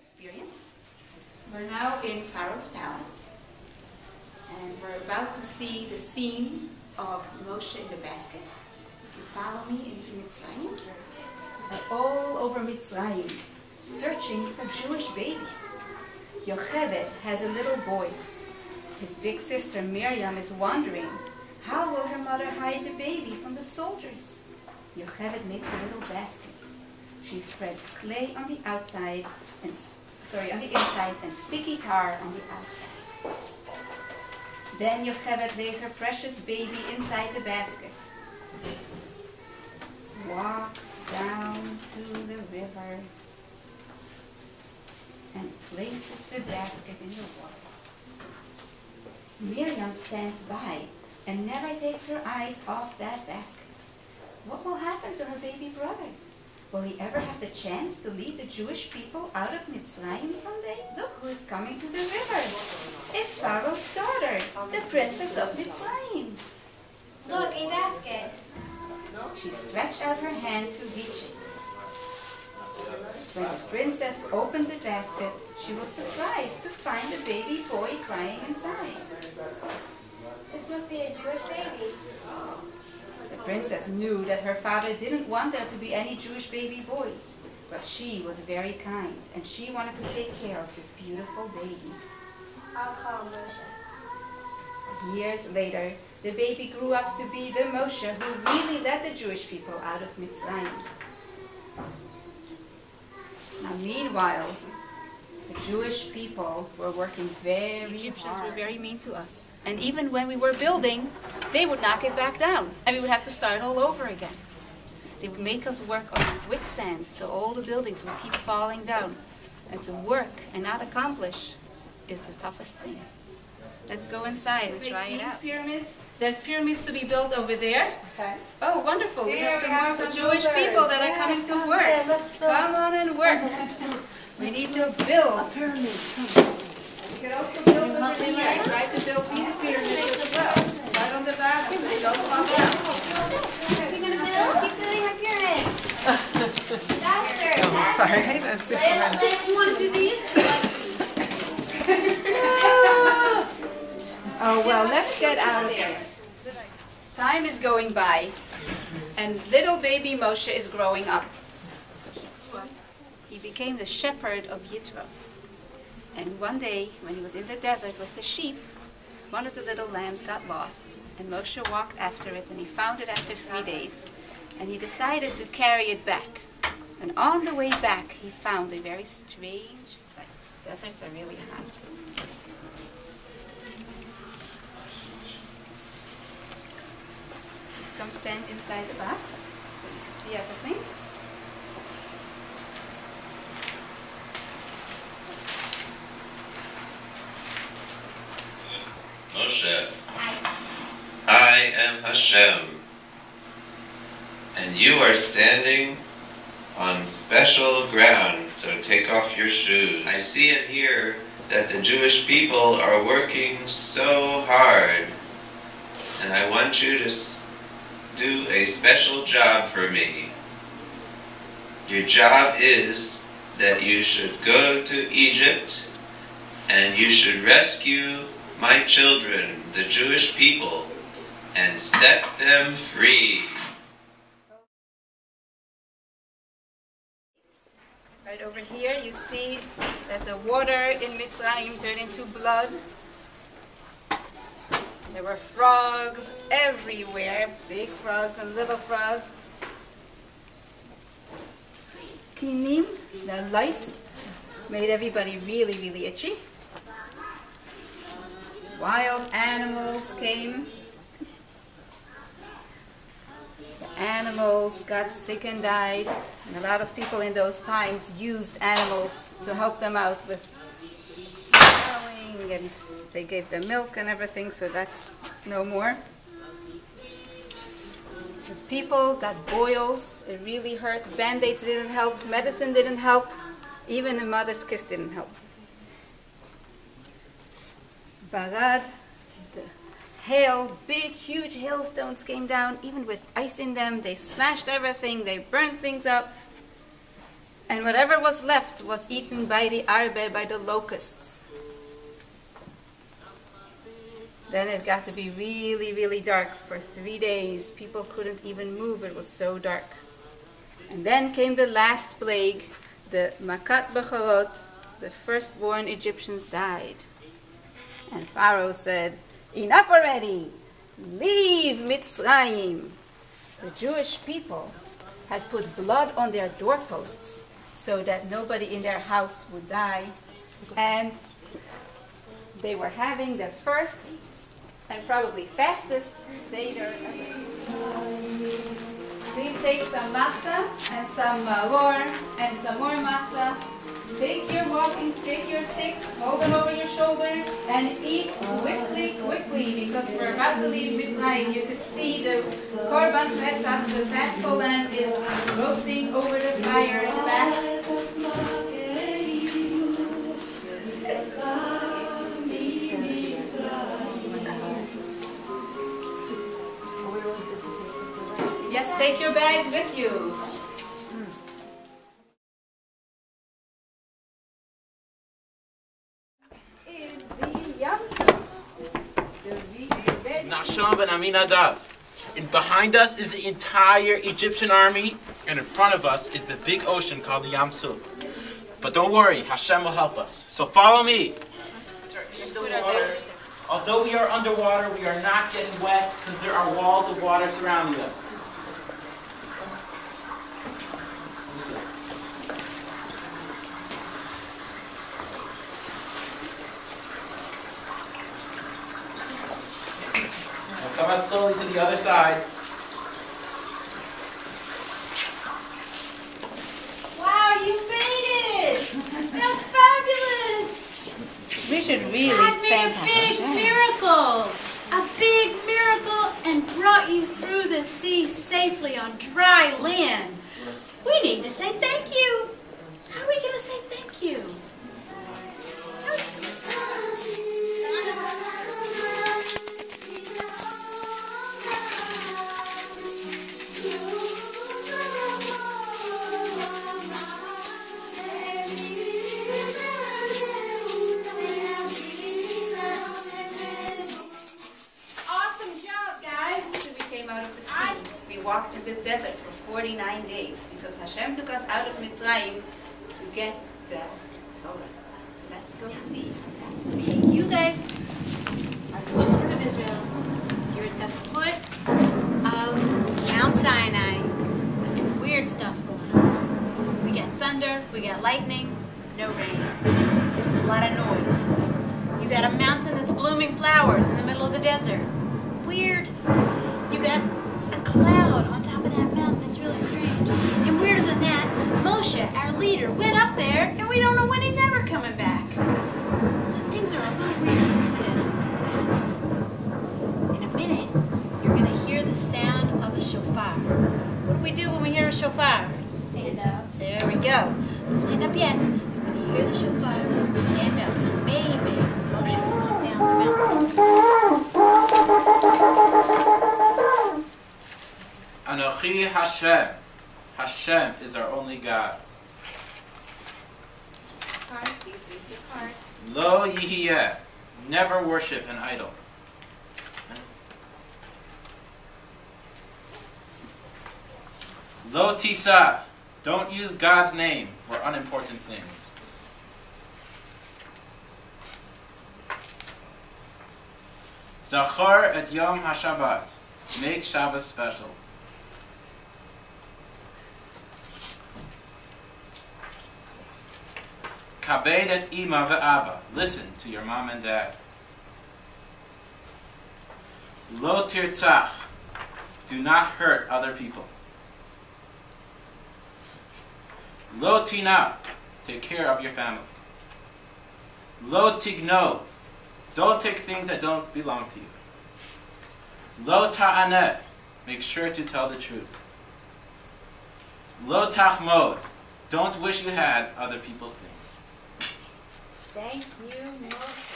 experience. We're now in Pharaoh's palace, and we're about to see the scene of Moshe in the basket. If you follow me into Mitzrayim, all over Mitzrayim, searching for Jewish babies. Yocheved has a little boy. His big sister Miriam is wondering, how will her mother hide the baby from the soldiers? Yocheved makes a little basket. She spreads clay on the outside and on the inside and sticky tar on the outside. Then Yocheved lays her precious baby inside the basket. Walks down to the river and places the basket in the water. Miriam stands by and never takes her eyes off that basket. What will happen to her baby brother? Will he ever have the chance to lead the Jewish people out of Mitzrayim someday? Look who is coming to the river. It's Pharaoh's daughter, the princess of Mitzrayim. Look, a basket. She stretched out her hand to reach it. When the princess opened the basket, she was surprised to find a baby boy crying inside. This must be a Jewish baby. The princess knew that her father didn't want there to be any Jewish baby boys, but she was very kind, and she wanted to take care of this beautiful baby. I'll call Moshe. Years later, the baby grew up to be the Moshe who really led the Jewish people out of Mitzrayim. Now, meanwhile, the Jewish people were working very hard. The Egyptians were very mean to us. And even when we were building, they would knock it back down. And we would have to start all over again. They would make us work on quicksand, so all the buildings would keep falling down. And to work and not accomplish is the toughest thing. Let's go inside and try it out. Pyramids. There's pyramids to be built over there. Okay. Oh, wonderful. We have some wonderful Jewish people that are coming to work. Come on and work. We need to build a pyramid. We can also build over here. Try to build these pyramids as well. Right on the bottom so they don't fall down. You're going to build? Keep building our pyramids. Faster. Oh, sorry. That's it. Leila, you want to do these? Oh, well, let's get out of this. Time is going by, and little baby Moshe is growing up. He became the shepherd of Yitro. And one day, when he was in the desert with the sheep, one of the little lambs got lost, and Moshe walked after it, and he found it after 3 days, and he decided to carry it back. And on the way back, he found a very strange sight. Deserts are really hot. Come stand inside the box so you can see everything. Moshe, I am Hashem, and you are standing on special ground, so take off your shoes. I see and hear that the Jewish people are working so hard, and I want you to do a special job for me. Your job is that you should go to Egypt and you should rescue my children, the Jewish people, and set them free. Right over here you see that the water in Mitzrayim turned into blood. There were frogs everywhere, big frogs and little frogs. Kinim, the lice, made everybody really, really itchy. Wild animals came. The animals got sick and died. And a lot of people in those times used animals to help them out with plowing, and they gave them milk and everything, so that's no more. The people got boils. It really hurt. Band-aids didn't help. Medicine didn't help. Even a mother's kiss didn't help. Barad, the hail, big, huge hailstones came down, even with ice in them. They smashed everything. They burned things up. And whatever was left was eaten by the arbe, by the locusts. Then it got to be really, really dark. For 3 days, people couldn't even move. It was so dark. And then came the last plague, the Makat Becharot. The firstborn Egyptians died. And Pharaoh said, "Enough already! Leave Mitzrayim!" The Jewish people had put blood on their doorposts so that nobody in their house would die. And they were having the first and probably fastest Seder ever. Please take some matzah and some maror and some more matzah. Take your sticks, hold them over your shoulder, and eat quickly, because we're about to leave Mitzrayim. You can see the Korban Pesach, the Paschal lamb, is roasting over the fire in the back. Yes, take your bags with you. Nashon ben Aminadab. And behind us is the entire Egyptian army, and in front of us is the big ocean called the Yam Suf. But don't worry, Hashem will help us. So follow me. Although we are underwater, we are not getting wet because there are walls of water surrounding us. Come out slowly to the other side. Wow, you made it! That's fabulous! We should really God made thank a big Hashem. miracle! A big miracle, and brought you through the sea safely on dry land. We need to say thank you. How are we going to say thank you? We walked in the desert for 49 days because Hashem took us out of Mitzrayim to get the Torah. So let's go see. Okay, you guys are the children of Israel. You're at the foot of Mount Sinai, and weird stuff's going on. We got thunder, we got lightning, no rain, just a lot of noise. You got a mountain that's blooming flowers in the middle of the desert. Weird. You got a cloud on top of that mountain. It's really strange. And weirder than that, Moshe, our leader, went up there, and we don't know when he's ever coming back. So things are a little weird in the desert. In a minute, you're going to hear the sound of a shofar. What do we do when we hear a shofar? Stand up. There we go. Don't stand up yet. When you hear the shofar, stand up. Maybe Moshe will come down the mountain. Anochi Hashem. Hashem is our only God. Card, please raise your card. Lo yihiyeh. Never worship an idol. Lo tisa. Don't use God's name for unimportant things. Zachor et Yom HaShabbat. Make Shabbos special. Kabed et ima ve'aba. Listen to your mom and dad. Lo tirtzach. Do not hurt other people. Lo tina. Take care of your family. Lo tignov. Don't take things that don't belong to you. Lo ta'aneh. Make sure to tell the truth. Lo tachmod. Don't wish you had other people's things. Thank you, Moshe.